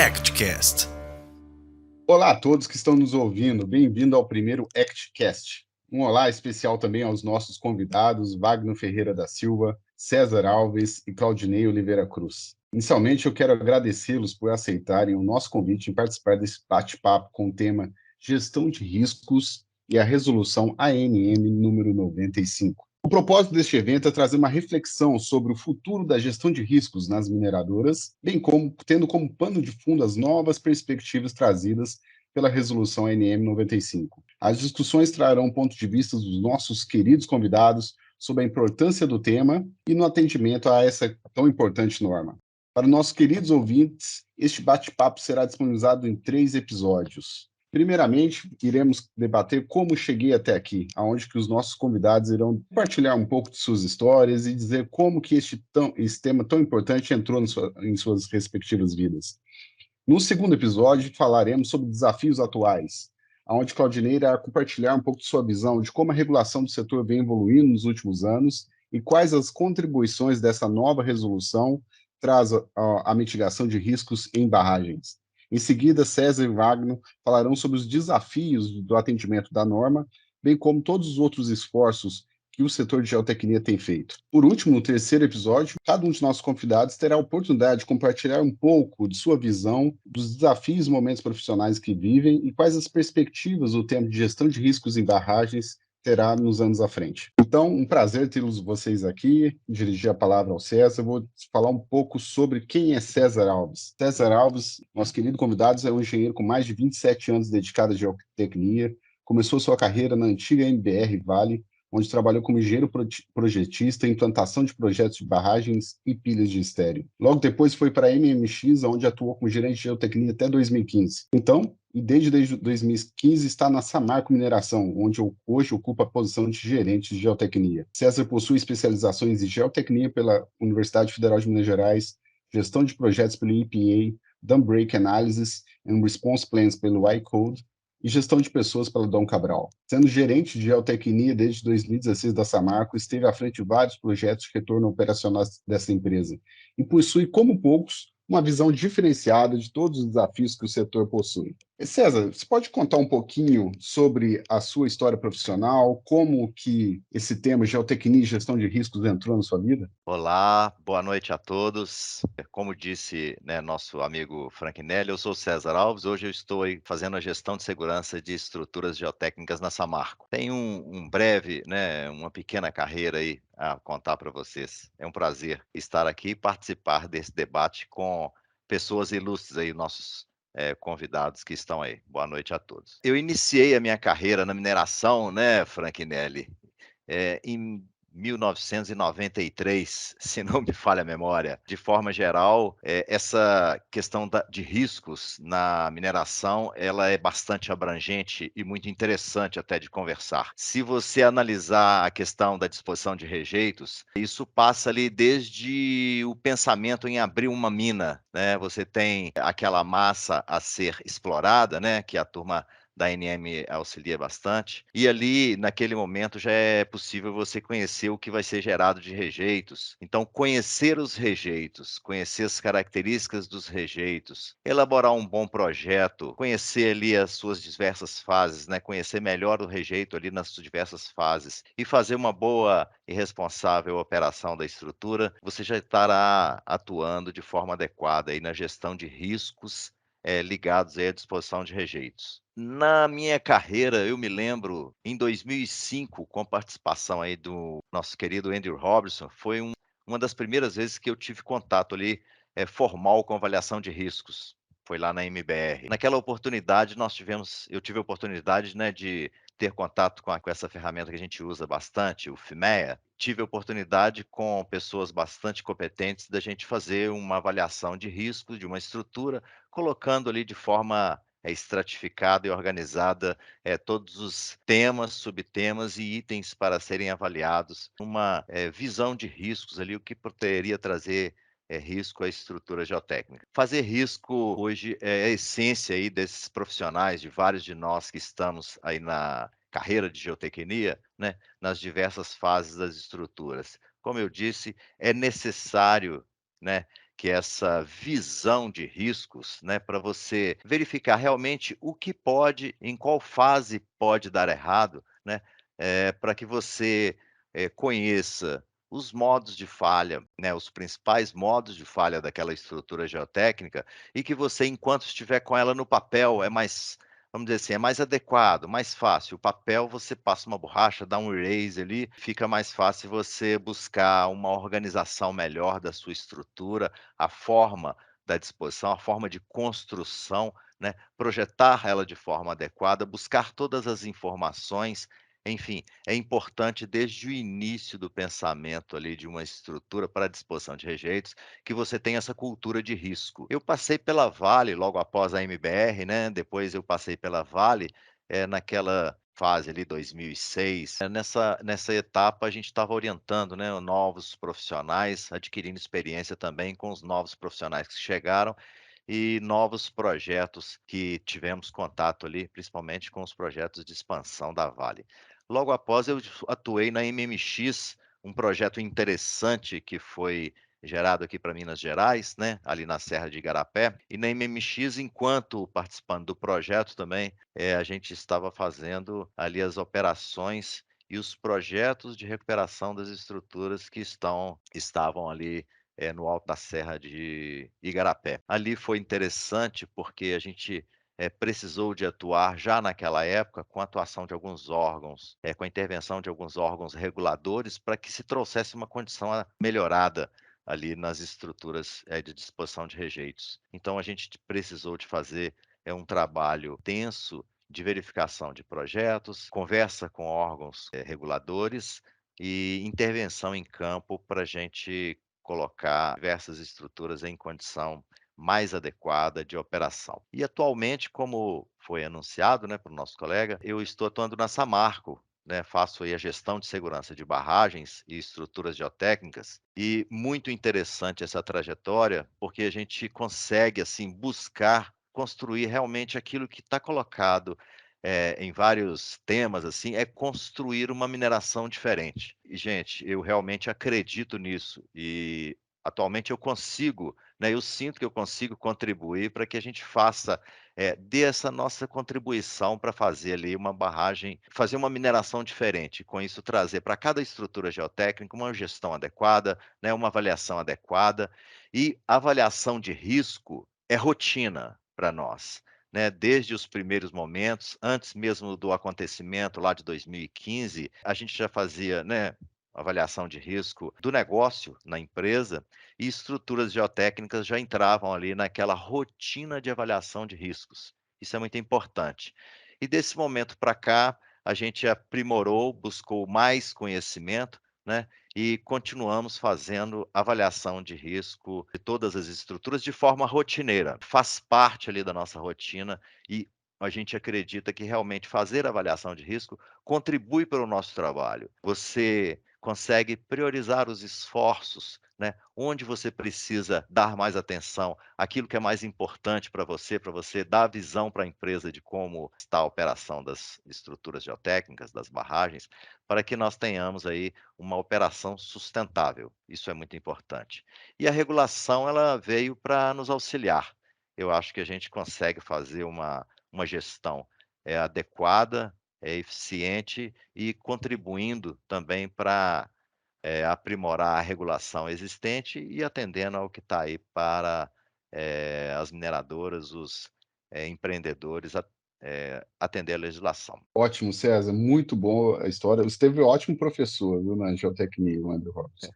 ActCast. Olá a todos que estão nos ouvindo, bem-vindo ao primeiro ActCast. Um olá especial também aos nossos convidados, Wagner Ferreira da Silva, César Alves e Claudinei Oliveira Cruz. Inicialmente, eu quero agradecê-los por aceitarem o nosso convite em participar desse bate-papo com o tema Gestão de Riscos e a Resolução ANM número 95. O propósito deste evento é trazer uma reflexão sobre o futuro da gestão de riscos nas mineradoras, bem como tendo como pano de fundo as novas perspectivas trazidas pela Resolução ANM 95. As discussões trarão pontos de vista dos nossos queridos convidados sobre a importância do tema e no atendimento a essa tão importante norma. Para nossos queridos ouvintes, este bate-papo será disponibilizado em 3 episódios. Primeiramente, iremos debater como cheguei até aqui, aonde que os nossos convidados irão compartilhar um pouco de suas histórias e dizer como que esse tema tão importante entrou em suas respectivas vidas. No segundo episódio, falaremos sobre desafios atuais, onde Claudinei irá compartilhar um pouco de sua visão de como a regulação do setor vem evoluindo nos últimos anos e quais as contribuições dessa nova resolução traz a mitigação de riscos em barragens. Em seguida, César e Wagner falarão sobre os desafios do atendimento da norma, bem como todos os outros esforços que o setor de geotecnia tem feito. Por último, no terceiro episódio, cada um de nossos convidados terá a oportunidade de compartilhar um pouco de sua visão dos desafios e momentos profissionais que vivem e quais as perspectivas do tema de gestão de riscos em barragens terá nos anos à frente. Então, um prazer tê-los vocês aqui, dirigir a palavra ao César. Vou falar um pouco sobre quem é César Alves. César Alves, nosso querido convidado, é um engenheiro com mais de 27 anos dedicado à geotecnia, começou sua carreira na antiga MBR Vale, onde trabalhou como engenheiro projetista em implantação de projetos de barragens e pilhas de estéreo. Logo depois foi para a MMX, onde atuou como gerente de geotecnia até 2015. Então, e desde 2015 está na Samarco Mineração, onde hoje ocupa a posição de gerente de geotecnia. César possui especializações em geotecnia pela Universidade Federal de Minas Gerais, gestão de projetos pelo EPA, Dam Break Analysis and Response Plans pelo iCode, e gestão de pessoas pela Dom Cabral. Sendo gerente de geotecnia desde 2016 da Samarco, esteve à frente de vários projetos de retorno operacional dessa empresa e possui, como poucos, uma visão diferenciada de todos os desafios que o setor possui. César, você pode contar um pouquinho sobre a sua história profissional, como que esse tema geotecnia e gestão de riscos entrou na sua vida? Olá, boa noite a todos. Como disse, né, nosso amigo Franquinelli, eu sou César Alves. Hoje eu estou aí fazendo a gestão de segurança de estruturas geotécnicas na Samarco. Tenho um breve, né, uma pequena carreira aí a contar para vocês. É um prazer estar aqui e participar desse debate com pessoas ilustres aí, nossos convidados que estão aí. Boa noite a todos. Eu iniciei a minha carreira na mineração, né, Franquinelli, em 1993, se não me falha a memória. De forma geral, essa questão de riscos na mineração, ela é bastante abrangente e muito interessante até de conversar. Se você analisar a questão da disposição de rejeitos, isso passa ali desde o pensamento em abrir uma mina, né? Você tem aquela massa a ser explorada, né? Que a turma da ANM auxilia bastante. E ali, naquele momento, já é possível você conhecer o que vai ser gerado de rejeitos. Então, conhecer os rejeitos, conhecer as características dos rejeitos, elaborar um bom projeto, conhecer ali as suas diversas fases, né? Conhecer melhor o rejeito ali nas suas diversas fases e fazer uma boa e responsável operação da estrutura, você já estará atuando de forma adequada aí na gestão de riscos ligados aí à disposição de rejeitos. Na minha carreira, eu me lembro, em 2005, com a participação aí do nosso querido Andrew Robertson, foi uma das primeiras vezes que eu tive contato ali formal com avaliação de riscos. Foi lá na MBR. Naquela oportunidade, eu tive a oportunidade, né, de ter contato com essa ferramenta que a gente usa bastante, o FIMEA. Tive a oportunidade com pessoas bastante competentes da gente fazer uma avaliação de risco de uma estrutura, colocando ali de forma estratificada e organizada todos os temas, subtemas e itens para serem avaliados, uma visão de riscos ali, o que poderia trazer risco à estrutura geotécnica. Fazer risco hoje é a essência aí desses profissionais, de vários de nós que estamos aí na carreira de geotecnia, né, nas diversas fases das estruturas. Como eu disse, é necessário, né, que essa visão de riscos, né, para você verificar realmente o que pode, em qual fase pode dar errado, né, para que você conheça os modos de falha, né, os principais modos de falha daquela estrutura geotécnica e que você, enquanto estiver com ela no papel, é mais, vamos dizer assim, é mais adequado, mais fácil. O papel você passa uma borracha, dá um erase ali, fica mais fácil você buscar uma organização melhor da sua estrutura, a forma da disposição, a forma de construção, né, projetar ela de forma adequada, buscar todas as informações, enfim, é importante desde o início do pensamento ali de uma estrutura para a disposição de rejeitos, que você tenha essa cultura de risco. Eu passei pela Vale logo após a MBR, né, depois eu passei pela Vale, naquela fase ali 2006, nessa etapa a gente estava orientando, né, novos profissionais, adquirindo experiência também com os novos profissionais que chegaram e novos projetos que tivemos contato ali, principalmente com os projetos de expansão da Vale. Logo após eu atuei na MMX, um projeto interessante que foi gerado aqui para Minas Gerais, né, ali na Serra de Igarapé. E na MMX, enquanto participando do projeto também, a gente estava fazendo ali as operações e os projetos de recuperação das estruturas que estavam ali no alto da Serra de Igarapé. Ali foi interessante porque a gente precisou de atuar já naquela época com a atuação de alguns órgãos, com a intervenção de alguns órgãos reguladores para que se trouxesse uma condição melhorada ali nas estruturas de disposição de rejeitos. Então a gente precisou de fazer um trabalho tenso de verificação de projetos, conversa com órgãos reguladores e intervenção em campo para a gente colocar diversas estruturas em condição mais adequada de operação. E atualmente, como foi anunciado, né, para o nosso colega, eu estou atuando na Samarco, né, faço aí a gestão de segurança de barragens e estruturas geotécnicas, e muito interessante essa trajetória, porque a gente consegue, assim, buscar construir realmente aquilo que está colocado em vários temas, assim, é construir uma mineração diferente. E, gente, eu realmente acredito nisso e atualmente eu consigo, né, eu sinto que eu consigo contribuir para que a gente faça, dê essa nossa contribuição para fazer ali uma barragem, fazer uma mineração diferente, com isso trazer para cada estrutura geotécnica uma gestão adequada, né, uma avaliação adequada e avaliação de risco é rotina para nós, né, desde os primeiros momentos, antes mesmo do acontecimento lá de 2015, a gente já fazia, né, avaliação de risco do negócio na empresa e estruturas geotécnicas já entravam ali naquela rotina de avaliação de riscos. Isso é muito importante. E desse momento para cá, a gente aprimorou, buscou mais conhecimento, né? E continuamos fazendo avaliação de risco de todas as estruturas de forma rotineira. Faz parte ali da nossa rotina e a gente acredita que realmente fazer avaliação de risco contribui para o nosso trabalho. Você consegue priorizar os esforços, né? Onde você precisa dar mais atenção, aquilo que é mais importante para você dar visão para a empresa de como está a operação das estruturas geotécnicas, das barragens, para que nós tenhamos aí uma operação sustentável. Isso é muito importante. E a regulação, ela veio para nos auxiliar. Eu acho que a gente consegue fazer uma gestão adequada, eficiente e contribuindo também para aprimorar a regulação existente e atendendo ao que está aí para as mineradoras, os empreendedores, atender a legislação. Ótimo, César, muito boa a história. Você teve um ótimo professor, viu, na geotecnia, o Andrew Robson.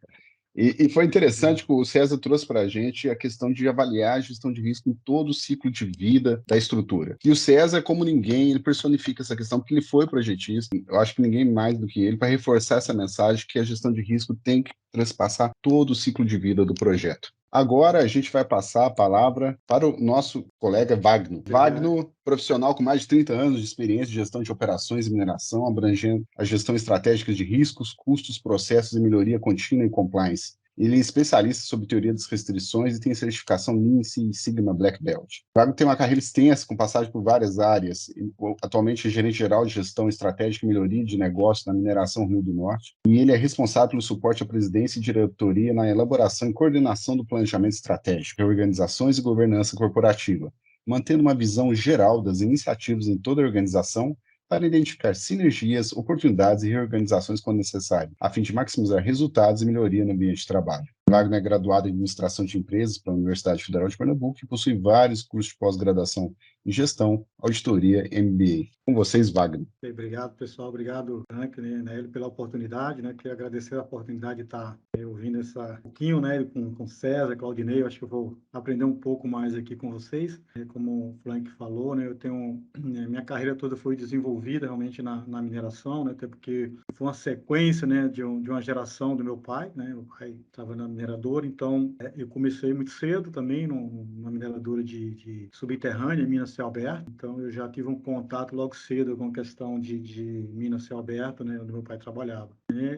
E foi interessante que o César trouxe para a gente a questão de avaliar a gestão de risco em todo o ciclo de vida da estrutura. E o César, como ninguém, ele personifica essa questão, porque ele foi projetista. Eu acho que ninguém mais do que ele para reforçar essa mensagem que a gestão de risco tem que transpassar todo o ciclo de vida do projeto. Agora a gente vai passar a palavra para o nosso colega Wagner. Wagner, profissional com mais de 30 anos de experiência de gestão de operações e mineração, abrangendo a gestão estratégica de riscos, custos, processos e melhoria contínua e compliance. Ele é especialista sobre teoria das restrições e tem certificação Lean Six Sigma Black Belt. O Wagner tem uma carreira extensa, com passagem por várias áreas. Atualmente é gerente-geral de gestão estratégica e melhoria de negócios na mineração Rio do Norte. E ele é responsável pelo suporte à presidência e diretoria na elaboração e coordenação do planejamento estratégico, reorganizações e governança corporativa, mantendo uma visão geral das iniciativas em toda a organização para identificar sinergias, oportunidades e reorganizações quando necessário, a fim de maximizar resultados e melhoria no ambiente de trabalho. Wagner é graduado em Administração de Empresas pela Universidade Federal de Pernambuco e possui vários cursos de pós-graduação em Gestão, Auditoria e MBA. Com vocês, Wagner. Obrigado, pessoal. Obrigado, Frank, né, pela oportunidade, né? Queria agradecer a oportunidade de estar ouvindo um pouquinho, né, com César, Claudinei. Eu acho que eu vou aprender um pouco mais aqui com vocês. Como o Frank falou, né, minha carreira toda foi desenvolvida realmente na mineração, né, até porque foi uma sequência, né, de uma geração do meu pai, né? Meu pai estava na mineradora, então eu comecei muito cedo também numa mineradora de subterrânea, em Minas Céu Aberto. Então eu já tive um contato logo cedo com a questão de Minas Céu Aberto, né, onde meu pai trabalhava.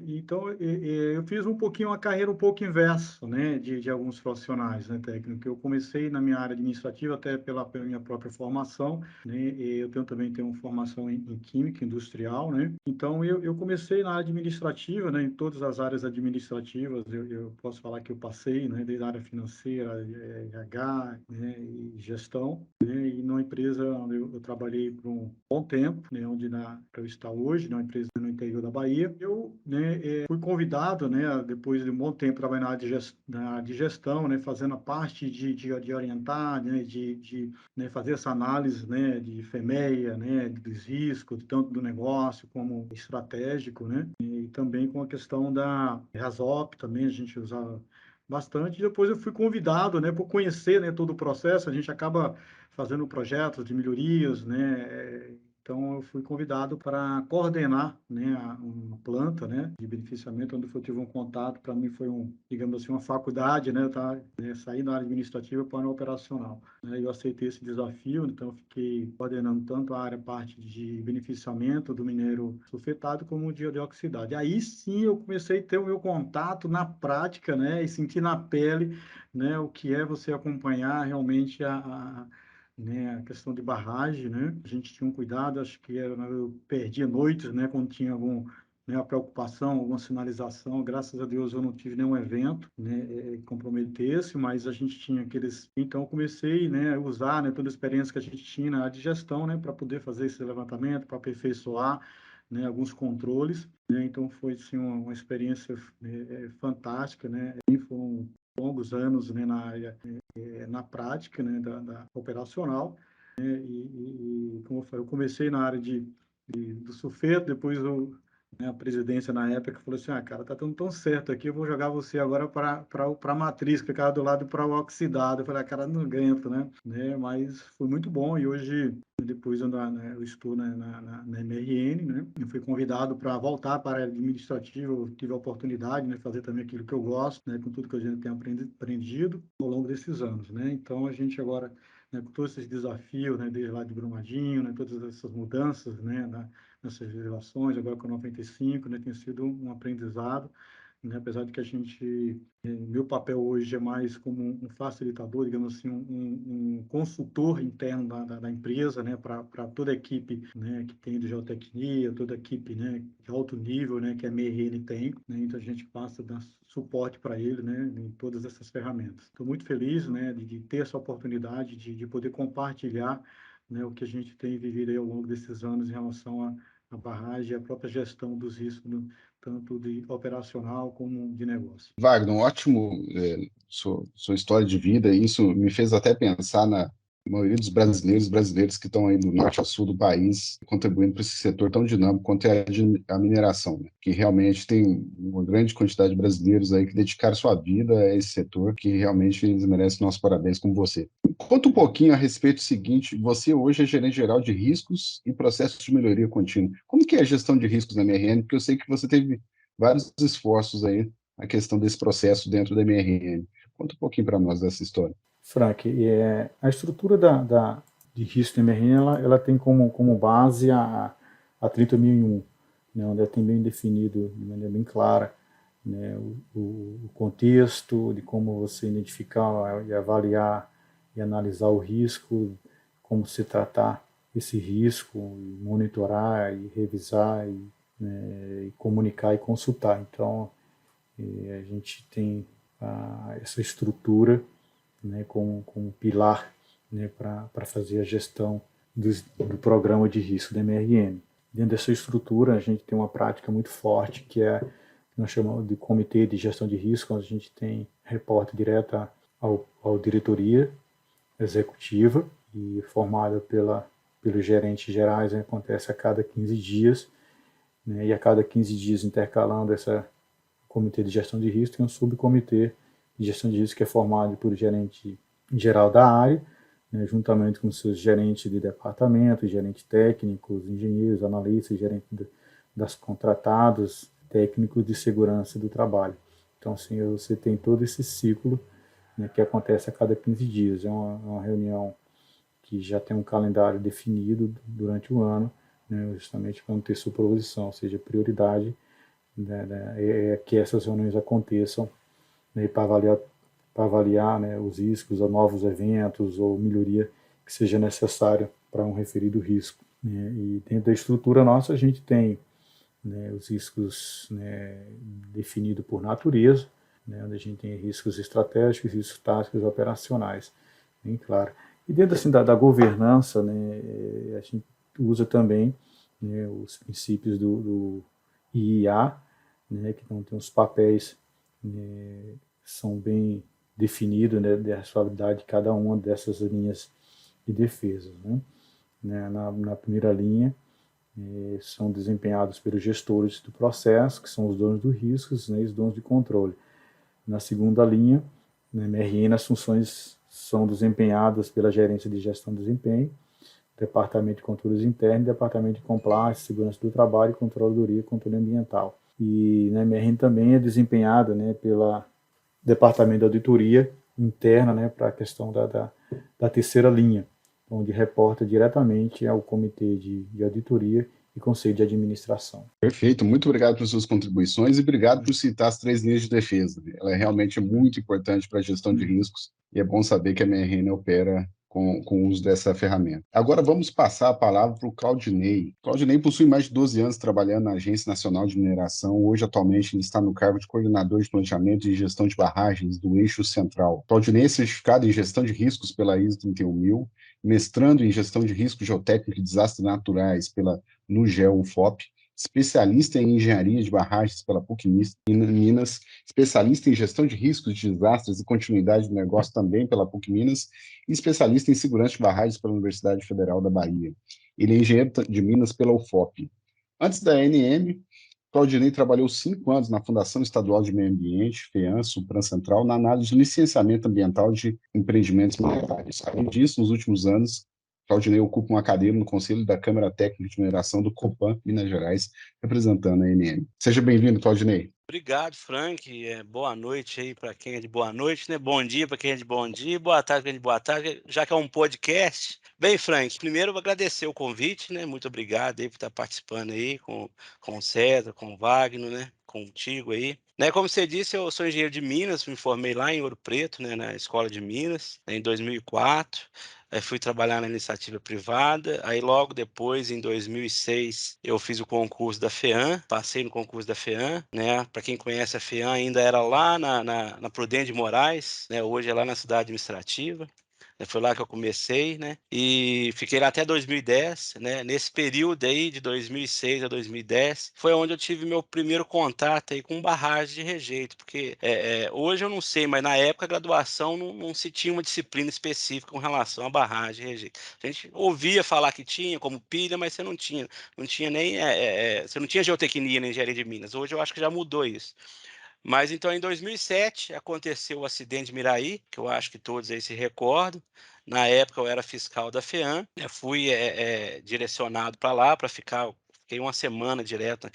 Então eu fiz uma carreira um pouco inversa, né, de alguns profissionais, né, técnico. Eu comecei na minha área administrativa até pela minha própria formação, né, eu também tenho uma formação em química industrial, né. Então eu comecei na área administrativa, né, em todas as áreas administrativas. Eu posso falar que eu passei, né, desde a área financeira, RH, né, e gestão, né, e numa empresa onde eu trabalhei por um bom tempo, né, onde eu estou hoje, numa empresa no interior da Bahia. Eu, né, fui convidado, né, depois de um bom tempo trabalhando na área de gestão, né, fazendo a parte de orientar, né, né, fazer essa análise, né, de FEMEA, né, dos riscos, tanto do negócio como estratégico, né, e também com a questão da RASOP, também a gente usava bastante. Depois eu fui convidado, né, por conhecer, né, todo o processo. A gente acaba fazendo projetos de melhorias, né. Então eu fui convidado para coordenar, né, uma planta, né, de beneficiamento, onde eu tive um contato. Para mim foi digamos assim, uma faculdade, né, sair da área administrativa para a área operacional, né. Eu aceitei esse desafio, então eu fiquei coordenando tanto a parte de beneficiamento do minério sulfetado como de oxidado. E aí sim eu comecei a ter o meu contato na prática, né, e sentir na pele, né, o que é você acompanhar realmente né, a questão de barragem, né? A gente tinha um cuidado, acho que eu perdia noites, né, quando tinha né, a preocupação, alguma sinalização. Graças a Deus eu não tive nenhum evento, né, que comprometesse, mas a gente tinha aqueles. Então eu comecei, né, a usar, né, toda a experiência que a gente tinha na área de gestão, né, para poder fazer esse levantamento, para aperfeiçoar, né, alguns controles, né. Então foi assim uma experiência fantástica, né. E foram longos anos, né, na área, na prática, né, da operacional, né. Como eu falei, eu comecei na área do sulfeto. Depois né, a presidência na época falou assim: cara, tá dando tão certo aqui, eu vou jogar você agora para a matriz, que ficava do lado, para o oxidado. Eu falei: cara, não aguento, né? Mas foi muito bom. E hoje, depois eu estou na MRN, né? Eu fui convidado para voltar para a área administrativa. Eu tive a oportunidade, né, de fazer também aquilo que eu gosto, né, com tudo que a gente tem aprendido ao longo desses anos, né? Então a gente agora, né, com todos esses desafios, né, desde lá de Brumadinho, né, todas essas mudanças, né, nessas relações, agora com a 95, né, tem sido um aprendizado, né, apesar de que meu papel hoje é mais como um facilitador, digamos assim, um consultor interno da empresa, né, para toda a equipe, né, que tem de geotecnia, toda a equipe, né, de alto nível, né, que a MRN tem, né. Então a gente passa a dar suporte para ele, né, em todas essas ferramentas. Estou muito feliz, né, de ter essa oportunidade de poder compartilhar, né, o que a gente tem vivido aí ao longo desses anos em relação a barragem e a própria gestão dos riscos, tanto de operacional como de negócio. Wagner, um ótimo sua história de vida. Isso me fez até pensar na maioria dos brasileiros que estão aí do norte ao sul do país, contribuindo para esse setor tão dinâmico quanto é a mineração, né? Que realmente tem uma grande quantidade de brasileiros aí que dedicaram sua vida a esse setor, que realmente eles merecem nossos parabéns, como você. Conta um pouquinho a respeito do seguinte: você hoje é gerente geral de riscos e processos de melhoria contínua. Como que é a gestão de riscos na MRN? Porque eu sei que você teve vários esforços aí na questão desse processo dentro da MRN. Conta um pouquinho para nós dessa história. Frank, a estrutura de risco da MRN, ela tem como base a 30.001, né, onde ela tem bem definido, de maneira bem clara, né, o contexto, de como você identificar e avaliar e analisar o risco, como se tratar esse risco, e monitorar e revisar e comunicar e consultar. Então, a gente tem essa estrutura, né, como pilar, né, para fazer a gestão do programa de risco da MRM. Dentro dessa estrutura, a gente tem uma prática muito forte, que nós chamamos de comitê de gestão de risco, onde a gente tem reporte direto ao diretoria executiva e formada pelos gerentes gerais, né, acontece a cada 15 dias, né, e a cada 15 dias intercalando essa comitê de gestão de risco, tem um subcomitê de gestão de risco que é formado por gerente geral da área, né, juntamente com seus gerentes de departamento, gerentes técnicos, engenheiros, analistas, gerentes das contratados, técnicos de segurança do trabalho. Então, assim, você tem todo esse ciclo, né, que acontece a cada 15 dias. É uma reunião que já tem um calendário definido durante o ano, né, justamente para não ter superposição, ou seja, prioridade, né, é que essas reuniões aconteçam, né, para avaliar, né, os riscos, ou novos eventos ou melhoria que seja necessária para um referido risco. Né. E dentro da estrutura nossa a gente tem, né, os riscos, né, definidos por natureza, né, onde a gente tem riscos estratégicos, riscos táticos e operacionais, bem claro. E dentro assim, da governança, né, a gente usa também, né, os princípios do IIA, né, que então tem os papéis, né, são bem definidos, né, da responsabilidade de cada uma dessas linhas de defesa. Né. Na primeira linha, são desempenhados pelos gestores do processo, que são os donos dos riscos, né, e os donos de controle. Na segunda linha, na MRN, as funções são desempenhadas pela gerência de gestão de desempenho, departamento de controles internos, departamento de compliance, segurança do trabalho, controladoria e controle ambiental. E na MRN também é desempenhada, né, pela departamento de auditoria interna, né, para a questão da terceira linha, onde reporta diretamente ao comitê de auditoria e conselho de administração. Perfeito, muito obrigado pelas suas contribuições e obrigado por citar as 3 linhas de defesa. Ela é realmente muito importante para a gestão de riscos e é bom saber que a MRN opera com o uso dessa ferramenta. Agora vamos passar a palavra para o Claudinei. Claudinei possui mais de 12 anos trabalhando na Agência Nacional de Mineração. Hoje, atualmente, ele está no cargo de coordenador de planejamento e gestão de barragens do Eixo Central. Claudinei é certificado em gestão de riscos pela ISO 31000, mestrando em gestão de riscos geotécnicos e desastres naturais pela NUGEL-UFOP, especialista em engenharia de barragens pela PUC Minas, especialista em gestão de riscos de desastres e continuidade do negócio também pela PUC Minas, e especialista em segurança de barragens pela Universidade Federal da Bahia. Ele é engenheiro de Minas pela UFOP. Antes da ANM, Claudinei trabalhou 5 anos na Fundação Estadual de Meio Ambiente, FEAM, Supran Central, na análise de licenciamento ambiental de empreendimentos minerários. Além disso, nos últimos anos, Claudinei ocupa uma cadeira no Conselho da Câmara Técnica de Mineração do Copan, Minas Gerais, representando a ANM. Seja bem-vindo, Claudinei. Obrigado, Frank. Boa noite aí para quem é de boa noite, né? Bom dia para quem é de bom dia, boa tarde para quem é de boa tarde, já que é um podcast. Bem, Frank, primeiro eu vou agradecer o convite, né? Muito obrigado aí por estar participando aí com o César, com o Wagner, né? Contigo aí. Né, como você disse, eu sou engenheiro de Minas, me formei lá em Ouro Preto, né, na Escola de Minas, né, em 2004. Aí fui trabalhar na iniciativa privada, aí logo depois, em 2006, eu fiz o concurso da FEAM, passei no concurso da FEAM, né? Para quem conhece a FEAM, ainda era lá na Prudente de Moraes, né? Hoje é lá na cidade administrativa. Foi lá que eu comecei, né? E fiquei lá até 2010, né? Nesse período aí, de 2006 a 2010, foi onde eu tive meu primeiro contato aí com barragem de rejeito, porque hoje eu não sei, mas na época a graduação não se tinha uma disciplina específica com relação a barragem de rejeito. A gente ouvia falar que tinha, como pilha, mas você não tinha nem, você não tinha geotecnia na engenharia de Minas. Hoje eu acho que já mudou isso. Mas então em 2007 aconteceu o acidente de Miraí, que eu acho que todos aí se recordam. Na época eu era fiscal da FEAM, né, fui direcionado para lá para fiquei uma semana direto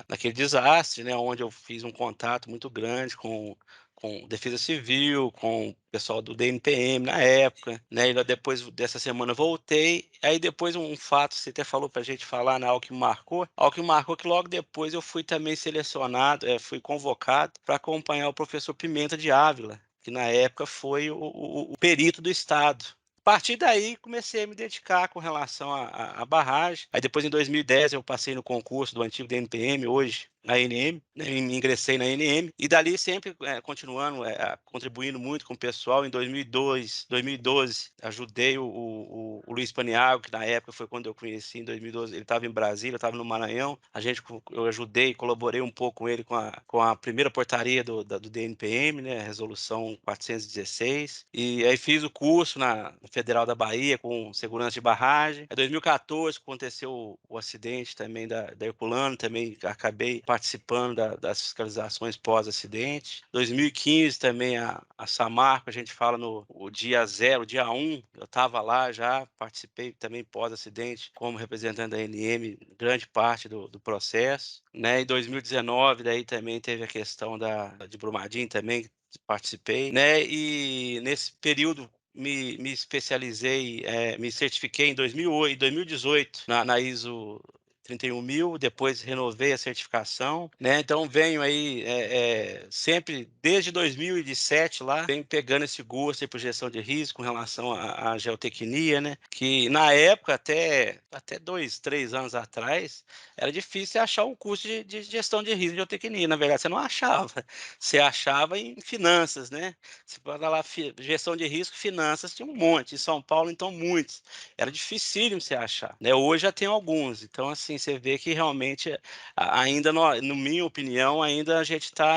naquele desastre, né, onde eu fiz um contato muito grande com com Defesa Civil, com o pessoal do DNPM na época, né? E depois dessa semana eu voltei. Aí depois um fato, você até falou pra gente falar, né? Algo que me marcou que logo depois eu fui também selecionado, fui convocado para acompanhar o professor Pimenta de Ávila, que na época foi o perito do Estado. A partir daí, comecei a me dedicar com relação à barragem. Aí depois, em 2010, eu passei no concurso do antigo DNPM, hoje na ANM, né, ingressei na ANM, e dali sempre continuando, contribuindo muito com o pessoal. Em 2012, ajudei o Luiz Paniago, que na época foi quando eu conheci, em 2012, ele estava em Brasília, eu estava no Maranhão, eu ajudei, colaborei um pouco com ele com a primeira portaria do DNPM, né, a resolução 416, e aí fiz o curso na Federal da Bahia com segurança de barragem. Em 2014 aconteceu o acidente também da Herculano, também acabei participando das fiscalizações pós-acidente. 2015 também a Samarco, a gente fala o dia 0, dia 1, eu estava lá já, participei também pós-acidente como representante da ANM, grande parte do processo, né? Em 2019 daí também teve a questão de Brumadinho também, participei, né? E nesse período me especializei, me certifiquei em 2008, 2018 na ISO 31.000, depois renovei a certificação, né? Então venho aí sempre desde 2007 lá, venho pegando esse gosto por gestão de risco com relação à geotecnia, né? Que na época, até 2, 3 anos atrás, era difícil achar um curso de gestão de risco de geotecnia. Na verdade, você não achava. Você achava em finanças, né? Você pode lá, gestão de risco, finanças, tinha um monte. Em São Paulo, então, muitos. Era dificílimo você achar, né? Hoje já tem alguns. Então, assim, você vê que realmente, ainda, na minha opinião, ainda a gente está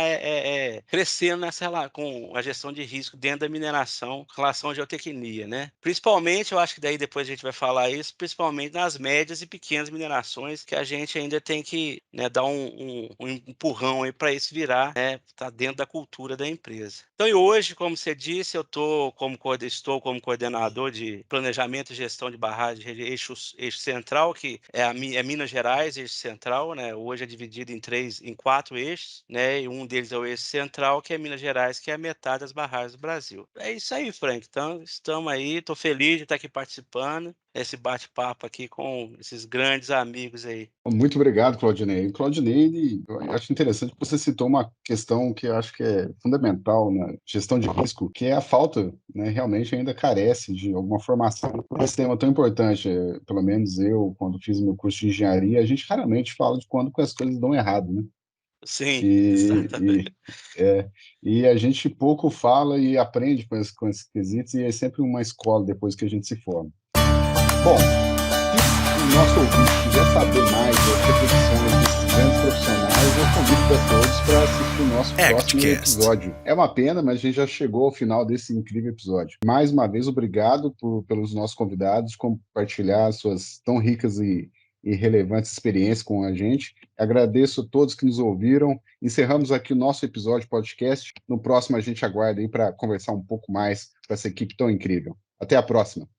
crescendo com a gestão de risco dentro da mineração com relação à geotecnia, né? Principalmente, eu acho que daí depois a gente vai falar isso, principalmente nas médias e pequenas minerações, que a gente ainda tem que, né, dar um empurrão aí para isso virar, né? Tá dentro da cultura da empresa. Então, e hoje, como você disse, eu estou como coordenador de planejamento e gestão de barragem eixo central, que é Minas Gerais, eixo central, né? Hoje é dividido em 4 eixos, né? E um deles é o eixo central, que é Minas Gerais, que é a metade das barragens do Brasil. É isso aí, Frank. Então, estamos aí, estou feliz de estar aqui participando desse bate-papo aqui com esses grandes amigos aí. Muito obrigado, Claudinei. O Claudinei, eu acho interessante que você citou uma questão que eu acho que é fundamental na gestão de risco, que é a falta, né, realmente ainda carece de alguma formação. Esse tema tão importante, pelo menos eu, quando fiz meu curso de engenharia, a gente raramente fala de quando as coisas dão errado, né? Sim, E, exatamente. e a gente pouco fala e aprende com esses quesitos, e é sempre uma escola depois que a gente se forma. Bom, se o nosso ouvinte quiser saber mais das reflexões desses grandes profissionais, eu convido a todos para assistir o nosso próximo episódio. É uma pena, mas a gente já chegou ao final desse incrível episódio. Mais uma vez, obrigado pelos nossos convidados compartilhar suas tão ricas e relevantes experiências com a gente. Agradeço a todos que nos ouviram. Encerramos aqui o nosso episódio podcast. No próximo, a gente aguarda aí para conversar um pouco mais com essa equipe tão incrível. Até a próxima.